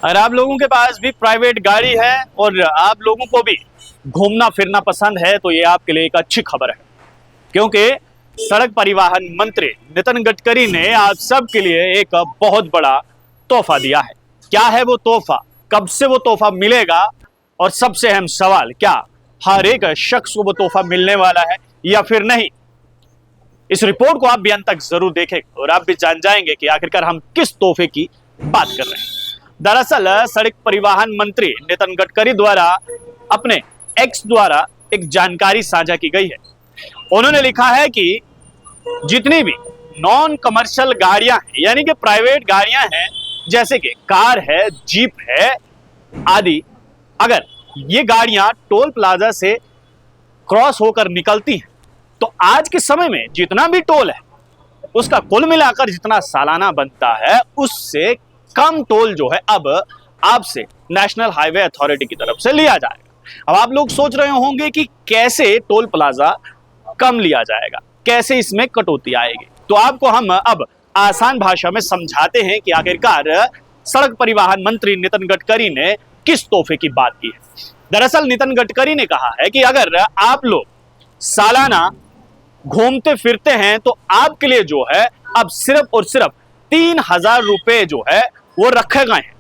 अगर आप लोगों के पास भी प्राइवेट गाड़ी है और आप लोगों को भी घूमना फिरना पसंद है तो ये आपके लिए एक अच्छी खबर है, क्योंकि सड़क परिवहन मंत्री नितिन गडकरी ने आप सब के लिए एक बहुत बड़ा तोहफा दिया है। क्या है वो तोहफा, कब से वो तोहफा मिलेगा और सबसे अहम सवाल, क्या हर एक शख्स को वो तोहफा मिलने वाला है या फिर नहीं। इस रिपोर्ट को आप भी अंत तक जरूर देखें और आप भी जान जाएंगे कि आखिरकार हम किस तोहफे की बात कर रहे हैं। दरअसल सड़क परिवहन मंत्री नितिन गडकरी द्वारा अपने एक्स द्वारा एक जानकारी साझा की गई है। उन्होंने लिखा है कि जितनी भी नॉन कमर्शियल गाड़ियां हैं, यानी कि प्राइवेट गाड़ियां हैं, जैसे कि कार है, जीप है आदि, अगर ये गाड़ियां टोल प्लाजा से क्रॉस होकर निकलती हैं तो आज के समय में जितना भी टोल है उसका कुल मिलाकर जितना सालाना बनता है उससे कम टोल जो है अब आपसे नेशनल हाईवे अथॉरिटी की तरफ से लिया जाएगा। अब आप लोग सोच रहे होंगे कि कैसे टोल प्लाजा कम लिया जाएगा, कैसे इसमें कटौती आएगी। तो आपको हम अब आसान भाषा में समझाते हैं कि आखिरकार सड़क परिवहन मंत्री नितिन गडकरी ने किस तोहफे की बात की है। दरअसल नितिन गडकरी ने कहा है कि अगर आप लोग सालाना घूमते फिरते हैं तो आपके लिए जो है अब सिर्फ और सिर्फ 3,000 रुपए जो है वो रखे गए हैं।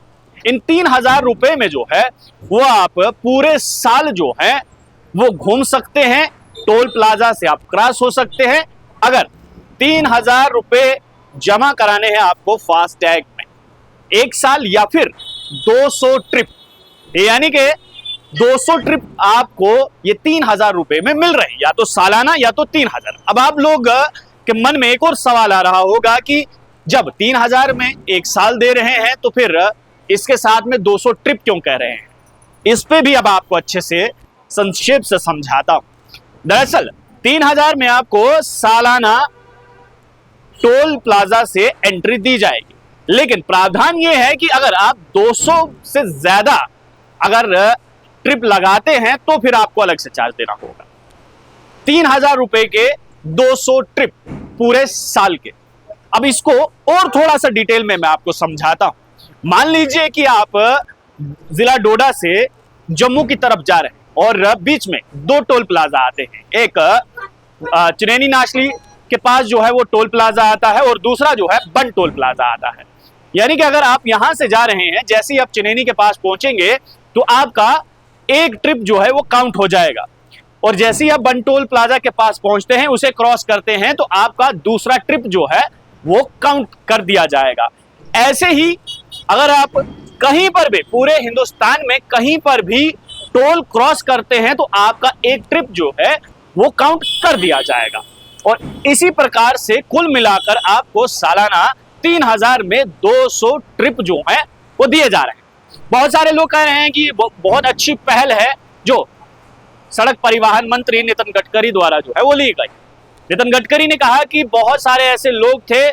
इन 3,000 रुपए में जो है वो आप पूरे साल जो है वो घूम सकते हैं, टोल प्लाजा से आप क्रॉस हो सकते हैं। अगर 3,000 रुपए जमा कराने हैं आपको फास्टैग में एक साल या फिर 200 ट्रिप, यानी कि 200 ट्रिप आपको ये 3,000 रुपए में मिल रही है, या तो सालाना या तो 3,000। अब आप लोग के मन में एक और सवाल आ रहा होगा कि जब 3,000 में एक साल दे रहे हैं तो फिर इसके साथ में 200 ट्रिप क्यों कह रहे हैं। इस पे भी अब आपको अच्छे से संक्षेप से समझाता हूं। दरअसल 3,000 में आपको सालाना टोल प्लाजा से एंट्री दी जाएगी, लेकिन प्रावधान यह है कि अगर आप 200 से ज्यादा अगर ट्रिप लगाते हैं तो फिर आपको अलग से चार्ज देना होगा। 3,000 रुपए के 200 ट्रिप पूरे साल के। अब इसको और थोड़ा सा डिटेल में मैं आपको समझाता हूं। मान लीजिए कि आप जिला डोडा से जम्मू की तरफ जा रहे हैं और बीच में दो टोल प्लाजा आते हैं, एक चिनेनी नाशली के पास जो है वो टोल प्लाजा आता है और दूसरा जो है बन टोल प्लाजा आता है। यानी कि अगर आप यहां से जा रहे हैं, जैसे ही आप चिनेनी के पास पहुंचेंगे तो आपका एक ट्रिप जो है वो काउंट हो जाएगा, और जैसे ही आप बन टोल प्लाजा के पास पहुंचते हैं, उसे क्रॉस करते हैं तो आपका दूसरा ट्रिप जो है वो काउंट कर दिया जाएगा। ऐसे ही अगर आप कहीं पर भी पूरे हिंदुस्तान में कहीं पर भी टोल क्रॉस करते हैं तो आपका एक ट्रिप जो है वो काउंट कर दिया जाएगा। और इसी प्रकार से कुल मिलाकर आपको सालाना 3,000 में 200 ट्रिप जो है वो दिए जा रहे हैं। बहुत सारे लोग कह रहे हैं कि बहुत अच्छी पहल है जो सड़क परिवहन मंत्री नितिन गडकरी द्वारा जो है वो ली गई। नितिन गडकरी ने कहा कि बहुत सारे ऐसे लोग थे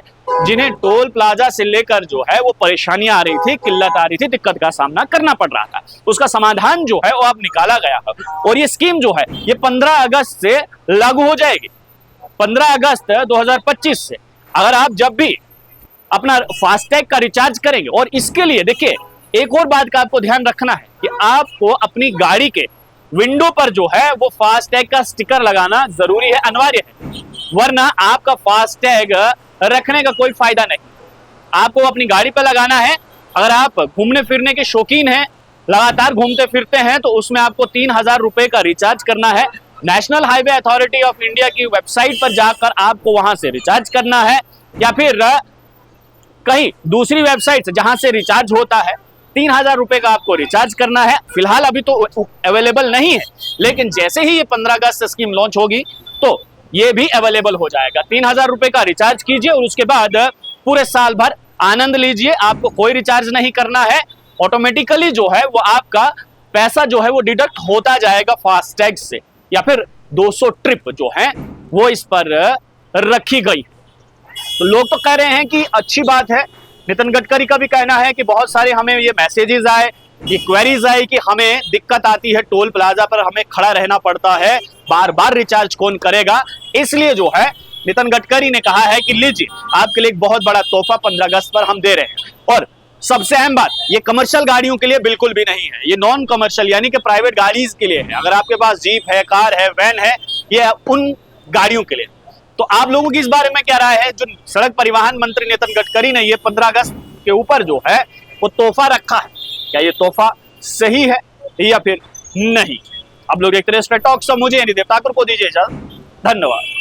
जिन्हें टोल प्लाजा से लेकर जो है वो परेशानियां आ रही थी, किल्लत आ रही थी, दिक्कत का सामना करना पड़ रहा था। उसका समाधान जो है वो अब निकाला गया है और ये स्कीम जो है ये 15 अगस्त से लागू हो जाएगी। 15 अगस्त 2025 से अगर आप जब भी अपना फास्टैग का रिचार्ज करेंगे, और इसके लिए देखिए एक और बात का आपको ध्यान रखना है कि आपको अपनी गाड़ी के विंडो पर जो है वो फास्टैग का स्टिकर लगाना जरूरी है, अनिवार्य है, वरना आपका फास्टैग रखने का कोई फायदा नहीं। आपको अपनी गाड़ी पर लगाना है। अगर आप घूमने फिरने के शौकीन हैं, लगातार घूमते फिरते हैं, तो उसमें आपको 3,000 रुपए का रिचार्ज करना है। National highway authority of India की वेबसाइट पर जाकर आपको वहां से रिचार्ज करना है, या फिर कहीं दूसरी वेबसाइट से जहां से रिचार्ज होता है 3,000 रुपए का आपको रिचार्ज करना है। फिलहाल अभी तो अवेलेबल नहीं है, लेकिन जैसे ही ये 15 अगस्त से स्कीम लॉन्च होगी तो ये भी अवेलेबल हो जाएगा। 3,000 रुपए का रिचार्ज कीजिए और उसके बाद पूरे साल भर आनंद लीजिए। आपको कोई रिचार्ज नहीं करना है, ऑटोमेटिकली जो है वो आपका पैसा जो है वो डिडक्ट होता जाएगा फास्टैग से, या फिर 200 ट्रिप जो है वो इस पर रखी गई। तो लोग तो कह रहे हैं कि अच्छी बात है। नितिन गडकरी का भी कहना है कि बहुत सारे हमें ये मैसेजेस आए, ये क्वेरीज आई कि हमें दिक्कत आती है, टोल प्लाजा पर हमें खड़ा रहना पड़ता है, बार बार रिचार्ज कौन करेगा। इसलिए जो है नितिन गडकरी ने कहा है कि लीजिए आपके लिए एक बहुत बड़ा तोहफा 15 अगस्त पर हम दे रहे हैं। और सबसे अहम बात, ये कमर्शियल गाड़ियों के लिए बिल्कुल भी नहीं है, ये नॉन कमर्शियल यानी कि प्राइवेट गाड़ीज के लिए है। अगर आपके पास जीप है, कार है, वैन है, ये उन गाड़ियों के लिए। तो आप लोगों की इस बारे में क्या राय है? जो सड़क परिवहन मंत्री नितिन गडकरी ने ये 15 अगस्त के ऊपर जो है वो तोहफा रखा है, क्या ये तोहफा सही है या फिर नहीं? आप लोग देखते रहे स्ट्रेट टॉक। मुझे यानी देव ठाकुर को दीजिए इजाजत। धन्यवाद।